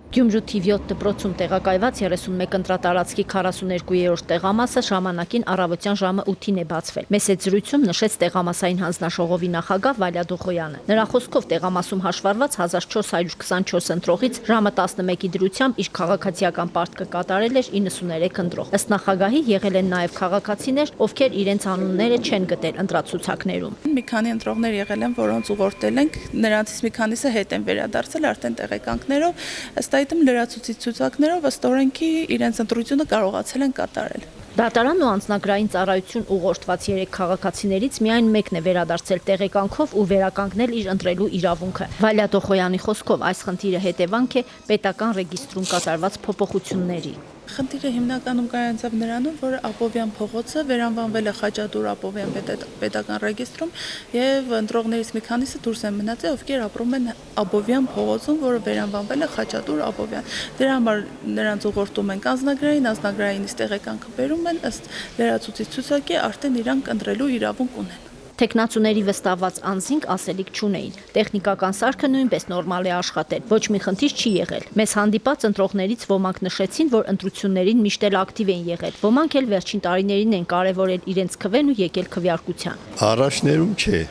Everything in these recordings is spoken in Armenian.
Գյումրու թիվ 7 դպրոցում տեղակայված 31 ընտրատարածքի 42-րդ տեղամասը ժամանակին առավոտյան ժամը 8-ին է բացվել։ Մեծ զրույցում նշեց տեղամասային հանձնաժողովի նախագահ Վալյա Դողոյանը։ Նրա խոսքով տեղամասում հաշվառված 1424 ընտրողից ժամը 11-ի դրությամբ իր քաղաքացիական պարտքը կատարել էր 93 ընտրող։ Ըստ նախագահի եղել են նաև քաղաքացիներ, ովքեր իրենց անունները չեն գտել ընտրացուցակներում։ Մի քանի ընտրողներ եղել են, որոնց ուղղորդել ենք, նրանցից մի քանիսը հետ են վերադարձել արդեն տեղեկանքներով, ըստ այդմ լրացուցիչ ցուցակներով ըստ օրենքի իրենց ընտրությունը կարողացել են կատարել։ Դատարան ու անձնագրային ծառայություն ուղղորդված 3 քաղաքացիներից միայն մեկն է վերադարձել տեղեկանքով ու վերականգնել իր ընտրելու իրավունքը։ Վալյա Դողոյանի խոսքով այս խնդիրը հետևանք է պետական ռեգիստրում կատարված փոփոխությունների։ Խնդիրը հիմնականում կայացավ նրանում, որ Աբովյան փողոցը վերանվանվել է Խաչատուր Աբովյան պետական ռեգիստրում եւ ընտրողներից մի քանիսը դուրս են մնացել, ովքեր ապրում են Աբովյան փողոցում, որը վերանվանվել է Խաչատուր Աբովյան։ Դրա համար նրանց ուղղորդում են անձնագրայինից տեղեկանքը բերում են ըստ լրացուցիչ ցուցակի, արդեն իրանք ընտրելու իրավունք ունեն։ Տեխնացուների վստահված անձինք ասելիք չունեին։ Տեխնիկական սարքը նույնպես նորմալ է աշխատել, ոչ մի խնդիր չի եղել։ Մեզ հանդիպած ընտրողներից ոմանք նշեցին, որ ընտրություններին միշտ էլ ակտիվ են եղել։ Ոմանք էլ վերջին տարիներին են կարևորել իրենց քվեն ու եկել քվեարկության։ Առաջներում չէ։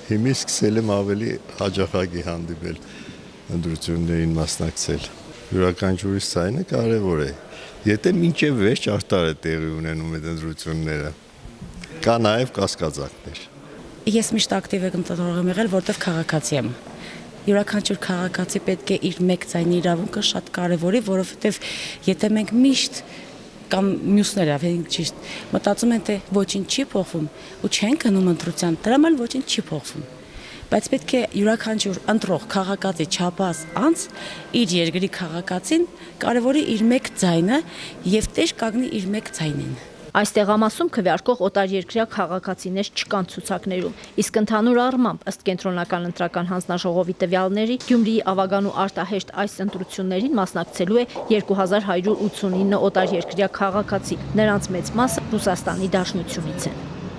Հիմա սկսել եմ ավելի հաճախակի հանդիպել ընտրություններին մասնակցել։ Յուրաքանչյուրիս ցայնը կարևոր է։ Եթե մինչև վերջ արտար է տեղի ունենում այդ ընտրությունները։ Կա նաև կասկածակներ։ Ես միշտ ակտիվ ընտրող եմ եղել, որտեղ քաղաքացի եմ։ Յուրաքանչյուր քաղաքացի պետք է իր մեկ ձայնի իրավունքը շատ կարևորի, որովհետև եթե մենք միշտ կամ մյուսները ավելի ճիշտ մտածում են, թե ոչինչ չի փոխվում ու չեն գնում ընտրության, դրա համար ոչինչ չի փոխվում։ Բայց պետք է յուրաքանչյուր ընտրող քաղաքացի չափած անձ իր երկրի քաղաքացին կարևորի իր մեկ ձայնը եւ տեղ կանգնի իր մեկ ձայնին։ Այս տեղամասում քվեարկող օտարերկրյա քաղաքացիներ չկան ցուցակներում, իսկ ընդհանուր առմամբ ըստ կենտրոնական ընտրական հանձնաժողովի տվյալների Գյումրիի Ավագանու արտահերթ այս ընտրություններին մասնակցելու է 2189 օտարերկրյա քաղաքացի, նրանց մեծ մասը Ռուսաստանի Դաշնությունից են։